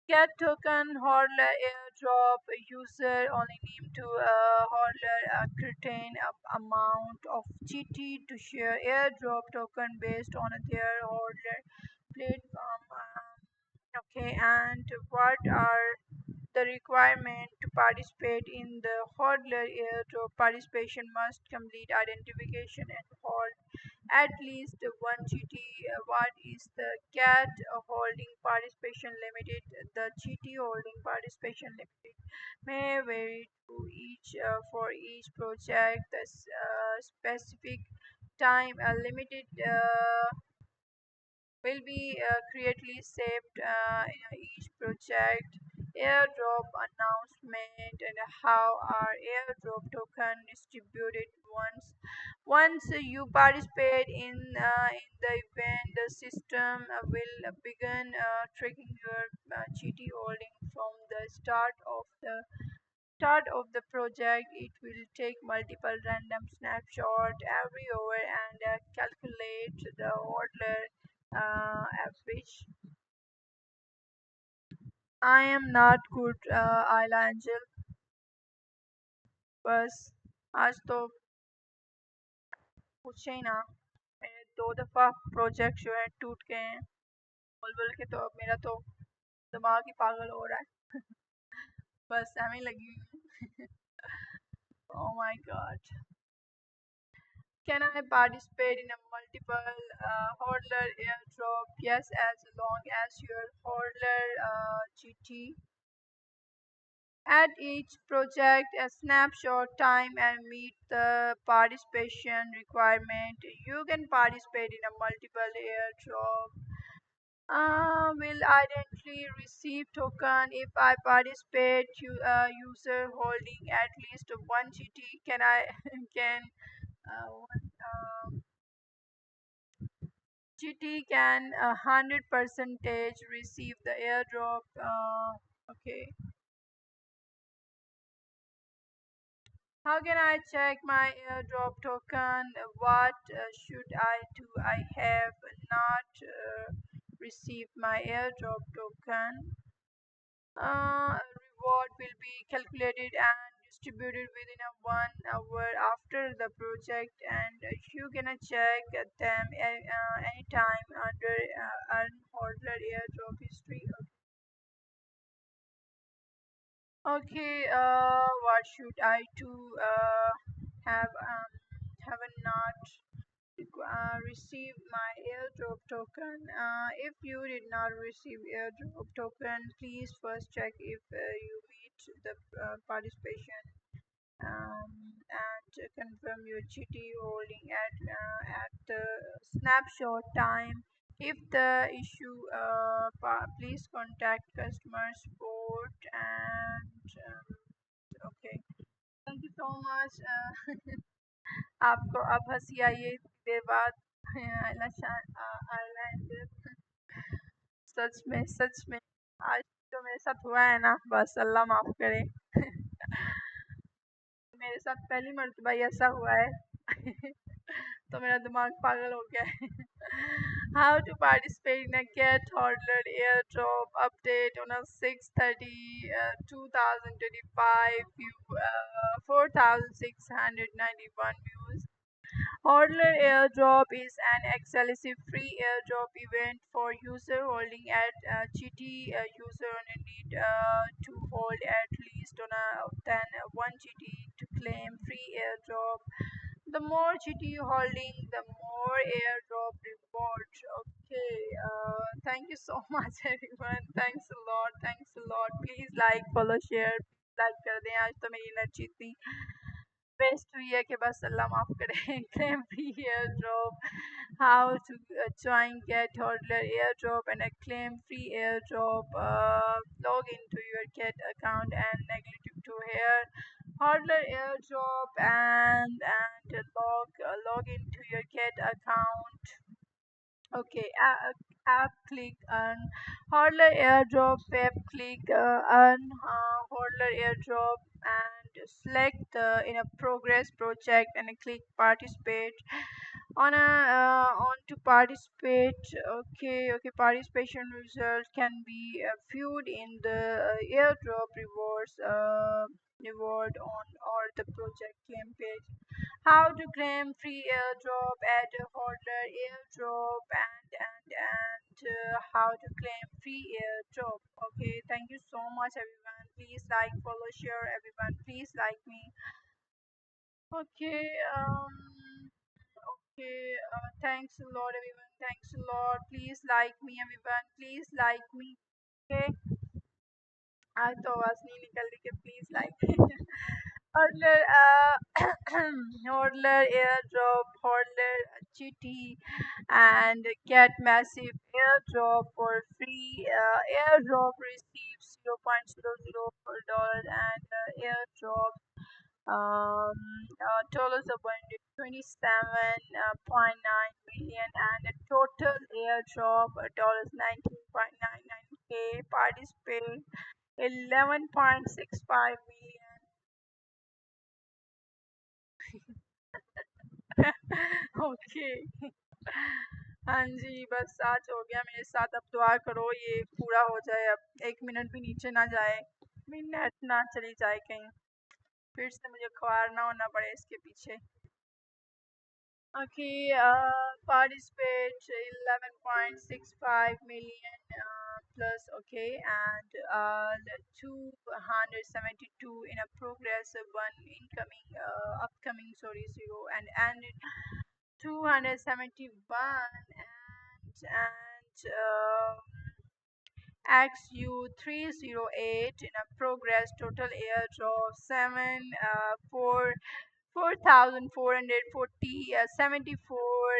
Get token Hodler airdrop. User only need to Hodler a certain amount of GT to share airdrop token based on their Hodler platform. Okay, and what are the requirement to participate in the hodler airdrop? Participation must complete identification and hold at least one GT. What is the CAT holding participation limited? The GT holding participation limited may vary to each for each project. The specific time limited will be creatively saved in each project. Airdrop announcement and how are airdrop token distributed once you participate in the event. The system will begin tracking your GT holding from the start of the project. It will take multiple random snapshots every hour and calculate the order average. I am not good आयला angel. बस आज तो पूछे ही ना. मेरे 2 दफ़ा project जो है टूट गए हैं. बोल बोल के तो अब मेरा तो दिमाग ही पागल हो रहा है. बस हमें लगी हुई. Oh my god. Can I participate in a multiple hodler airdrop? Yes, as long as your hodler GT at each project a snapshot time and meet the participation requirement. You can participate in a multiple airdrop. Will identity receive token if I participate? User holding at least one GT. Can I can one, GT can 100 percentage receive the airdrop. Okay. How can I check my airdrop token? What should I do? I have not received my airdrop token. Reward will be calculated and distributed within a 1 hour after the project, and you can check them anytime under earn hodler airdrop history. Okay, what should I do? Have not received my airdrop token. If you did not receive airdrop token, please first check if you meet the participation and confirm your GT holding at the snapshot time. If the issue, please contact customer support. And okay, thank you so much. आपको अब हंसी आई है इतनी देर बाद। Island, सच में आज जो मेरे साथ हुआ है ना, बस अल्लाह माफ करे। मेरे साथ पहली मर्तबा ही ऐसा हुआ है। तो मेरा दिमाग पागल हो गया है। How to participate in a Get Hodler airdrop update on a 6/30 2025 view, 4,691 views. Hodler airdrop is an exclusive free airdrop event for user holding at GT. User need to hold at least on a than 1 GT to claim free airdrop. The more GT holding, the more airdrop rewards. Okay, thank you so much everyone. Thanks a lot. Thanks a lot. Please like, follow, share. Like कर दें। आज तो मेरी energy इतनी best हुई है कि बस अल्लाह माफ करे। Claim free airdrop, how to join Get Hodler airdrop and claim free airdrop. Log into your Get account and negative to here Hodler airdrop and log into your Get account. Okay, app click on Hodler airdrop, web click on Hodler airdrop and select in a progress project and click participate on to participate. Okay, participation results can be viewed in the airdrop reward on or the project claim page. How to claim free airdrop at a Hodler airdrop and how to claim free airdrop. Okay, thank you so much everyone. Please like, follow, share everyone. Please like me. Okay, thanks a lot everyone. Thanks a lot. Please like me everyone. Please like me. Okay, आज तो आवाज नहीं निकल रही कि please like. Hodler, Hodler airdrop, Hodler GT, and get massive airdrop for free. Airdrop receives $0.00 and airdrop totals of 127.9 million and the total airdrop dollars 19.99k. Participate 11.65 million. Okay. हाँ जी, बस आज हो गया मेरे साथ। अब दुआ करो ये पूरा हो जाए, अब 1 मिनट भी नीचे ना जाए, मेरी नेट ना चली जाए कहीं, फिर से मुझे ख्वार ना होना पड़े इसके पीछे। Okay, participate 11.65 million plus. Okay, and 272 in a progress, one incoming, upcoming, sorry, 0 and 271 and XU308 in a progress. Total airdrop 4,440 74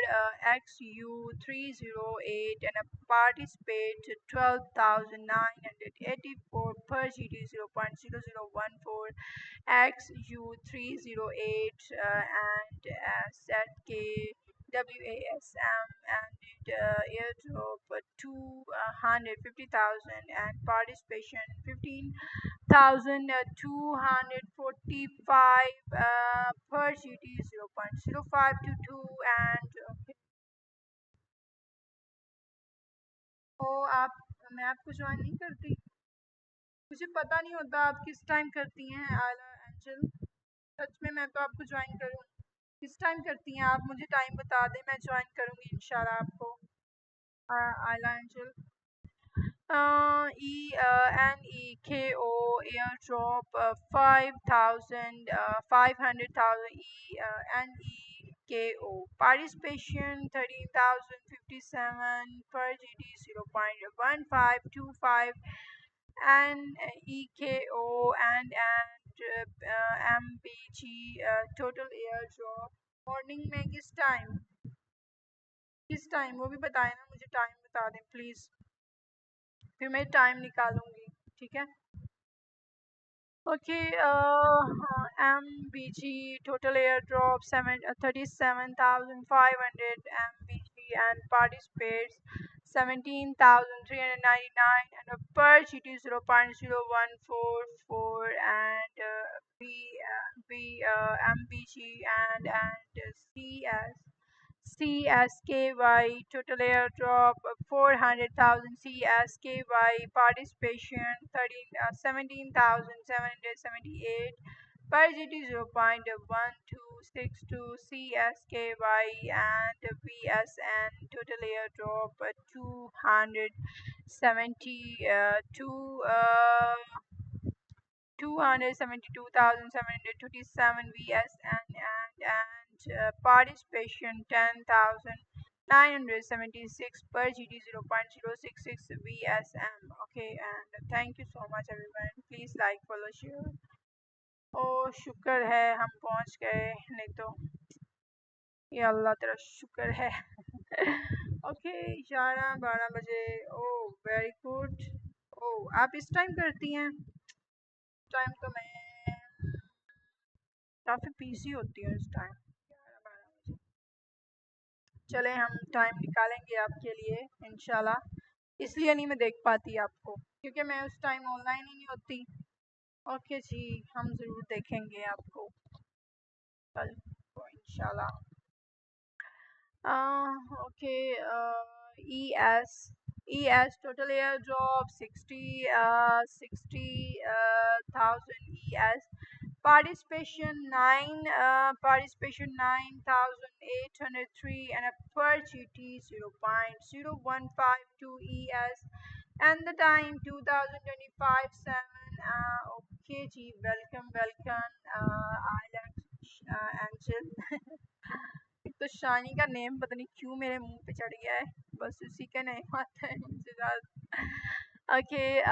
XU308 and a participate 12,984 per GD 0.0014 XU308 and WASM and airdrop 250,000 and participation 15,245 per GT 0.0522 and okay. आप, मैं आपको join नहीं करती, मुझे पता नहीं होता आप किस टाइम करती हैं आला एंजल। सच में मैं तो आपको ज्वाइन करूँ, किस टाइम करती हैं आप? मुझे टाइम बता दें, मैं ज्वाइन करूँगी इंशाल्लाह आपको आला angel. NEKO airdrop 5,000 500,000 NEKO participation 13,057 per GD 0.1525 NEKO and MBG total air drop morning में किस टाइम वो भी बताएं ना, मुझे टाइम बता दें प्लीज़, फिर मैं टाइम निकालूंगी। ठीक है। Okay, MBG total airdrop 37,500 MBG and participates 17,399 and a per GT 0.0144 and MBG and CSKY total airdrop 400,000 CSKY participation 17,778 per GT 0.1262 CSKY and VSN total airdrop 272,727 VSN and participation 10,976 per GT 0.066 VSM. Okay, and thank you so much everyone. Please like, follow, share. ओ शुक्र है हम पहुंच गए, नहीं तो ये अल्लाह तेरा शुक्र है। ओके 11-12 बजे। ओ वेरी गुड। ओ आप इस टाइम करती हैं? टाइम तो मैं काफ़ी बिजी होती हूँ इस टाइम, 11-12 बजे। चले हम टाइम निकालेंगे आपके लिए इंशाल्लाह, इसलिए नहीं मैं देख पाती आपको क्योंकि मैं उस टाइम ऑनलाइन ही नहीं होती। ओके जी, हम ज़रूर देखेंगे आपको कल को इंशाल्लाह। Okay, ES total airdrop 60,000 ES participation 9,803 and a per GT 0.0152 ES and the time 2025 7 okay ji, welcome Island Angel। एक तो शानी का नेम पता नहीं क्यों मेरे मुंह पे चढ़ गया है, बस उसी का नेम आता है मुझे ज़्यादा। Okay,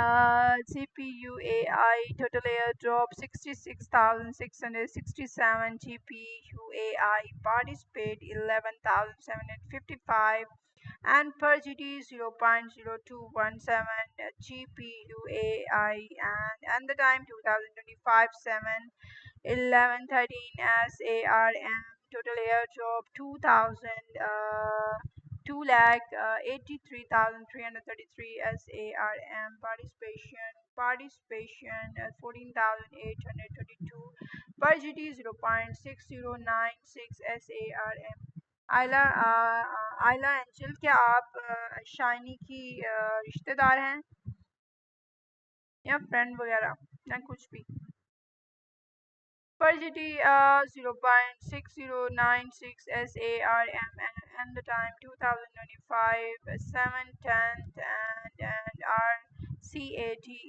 GPU AI total airdrop 66,667 GPU AI participate 11,755 and per GT 0.0217 GPU AI and the time 2025 7 11:13 SARM total airdrop 283,333 SARM participation 14,822 per GT 0.6096 SARM। आयला एंजल, क्या आप शाइनी की रिश्तेदार हैं या फ्रेंड वगैरह या कुछ भी? per GT 0.6096 SARM and the time 2025 7/10 and RCATE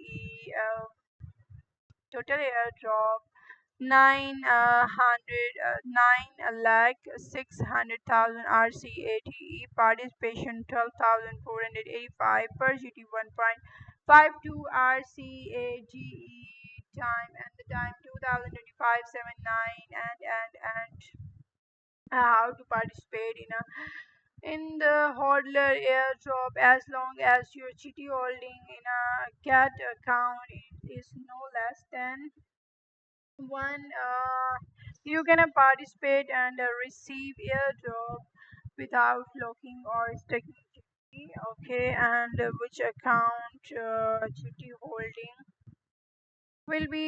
total airdrop 9,600,000 RCATE participation 12,485 per GT 1.52 RCAGE time and the time 2025 7/9 and how to participate in the hodler airdrop as long as your GT holding in a cat account is no less than one. You can participate and receive airdrop without locking or staking GT. Okay, and which account GT holding will be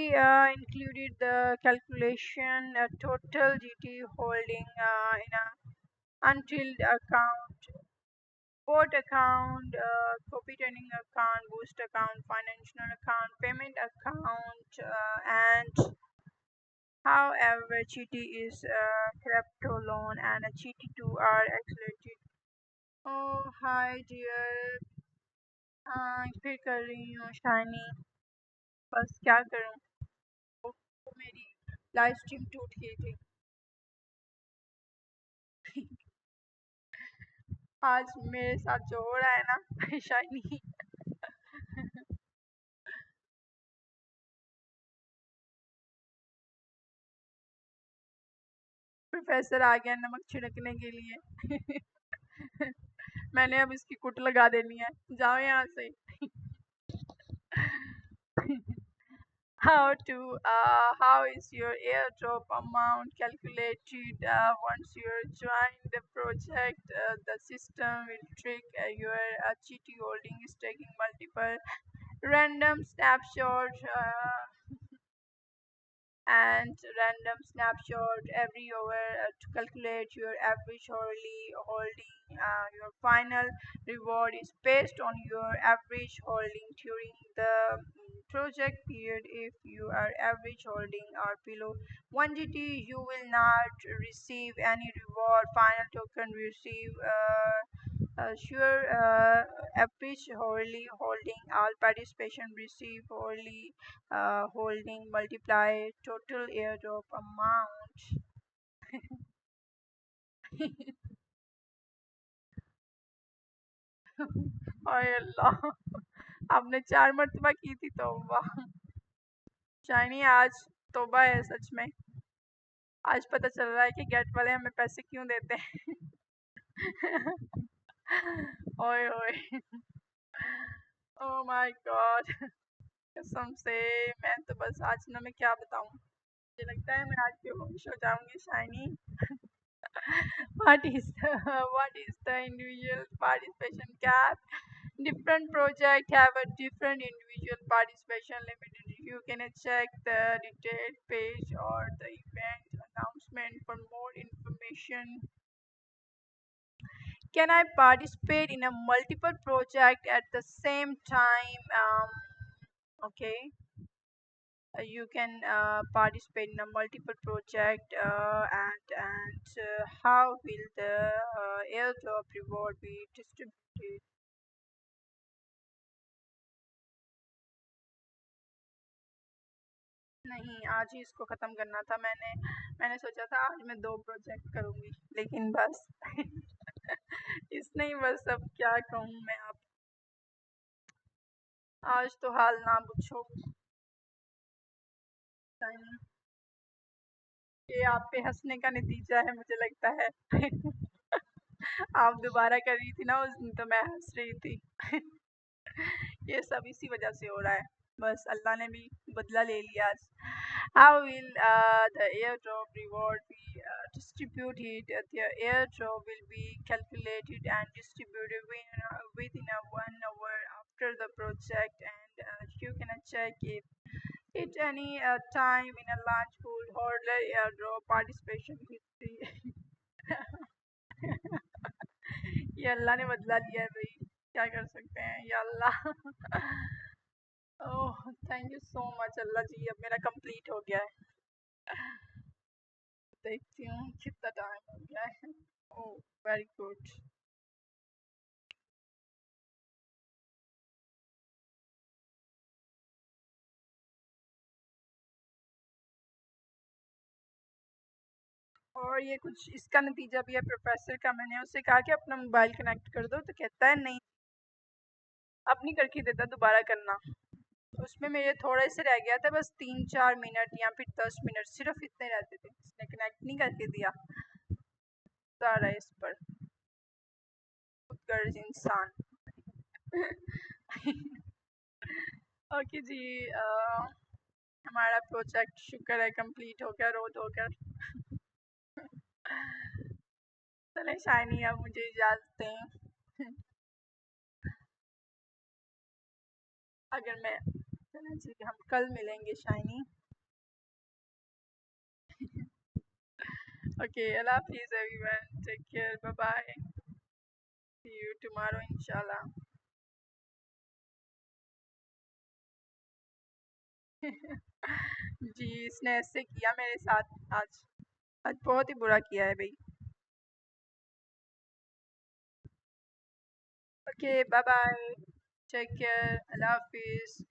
included the calculation total GT holding in a until account, port account, copy turning account, boost account, financial account, payment account, and however GT is crypto loan and a GT2 are accelerated। Oh hi dear, फिर कर रही हूँ shiny, बस क्या करूँ, तो मेरी live stream टूट गई थी। आज मेरे साथ जो हो रहा है ना शाइनी, प्रोफेसर आ गया नमक छिड़कने के लिए। मैंने अब इसकी कुट लगा देनी है, जाओ यहाँ से। How is your airdrop amount calculated once you join the project? The system will trick your GT holding is taking multiple random snapshots and random snapshot every hour to calculate your average holding. Your final reward is based on your average holding during the project period. If your average holding are below 1 GT, you will not receive any reward. Final token receive sure average holding all participation receive hourly holding multiply total airdrop amount. हाय अल्लाह, आपने 4 मरतबा की थी तौबा। Shiny आज तौबा है सच में। आज पता चल रहा है कि गेट वाले हमें पैसे क्यों देते हैं। ओए ओए, ओह माय गॉड, कसम से मैं तो बस आज ना मैं क्या बताऊं, मुझे लगता है मैं आज बेहोश हो जाऊंगी shiny. what is the individual participation cap? Different project have a different individual participation limit. You can check the detailed page or the event announcement for more information. Can I participate in a multiple project at the same time? Okay. You can participate in a multiple project and how will the airdrop reward be distributed? नहीं, आज ही इसको ख़त्म करना था। मैंने सोचा था आज मैं 2 प्रोजेक्ट करूँगी, लेकिन बस इसने ही बस अब क्या कहूँ मैं आप, आज तो हाल ना पूछो। ये आप पे हँसने का नतीजा है मुझे लगता है। आप दोबारा कर रही थी ना उस दिन तो मैं हँस रही थी। ये सब इसी वजह से हो रहा है, बस अल्लाह ने भी बदला ले लिया आज। How will the airdrop reward be distributed? The airdrop will be calculated and distributed within a 1 hour after the project, and you can check it at any time in a launch pool holder airdrop participation history. ये अल्लाह ने बदला लिया है भाई, क्या कर सकते हैं या Allah. Oh thank you so much Allah ji, अब मेरा कंप्लीट हो गया है। देखती हूँ कितना टाइम हो गया है। Oh very good. और ये कुछ इसका नतीजा भी है प्रोफेसर का। मैंने उससे कहा कि अपना मोबाइल कनेक्ट कर दो, तो कहता है नहीं, अब नहीं करके देता दोबारा करना। उसमें मेरे थोड़े से रह गया था, बस 3-4 मिनट या फिर 10 मिनट, सिर्फ इतने रहते थे, इसने कनेक्ट नहीं करके दिया। सारा इस पर गर्ज इंसान। ओके जी, हमारा प्रोजेक्ट शुक्र है कंप्लीट हो गया रो धोकर। चले शाइनी अब मुझे इजाज़त दें। अगर मैं चलें जी, हम कल मिलेंगे शाइनी। ओके, अल्लाह हाफिज़ everyone, take care, bye bye, see you tomorrow इंशाल्लाह। जी इसने ऐसे किया मेरे साथ आज, आज बहुत ही बुरा किया है भाई। Okay bye bye, take care, Allah हाफिज़।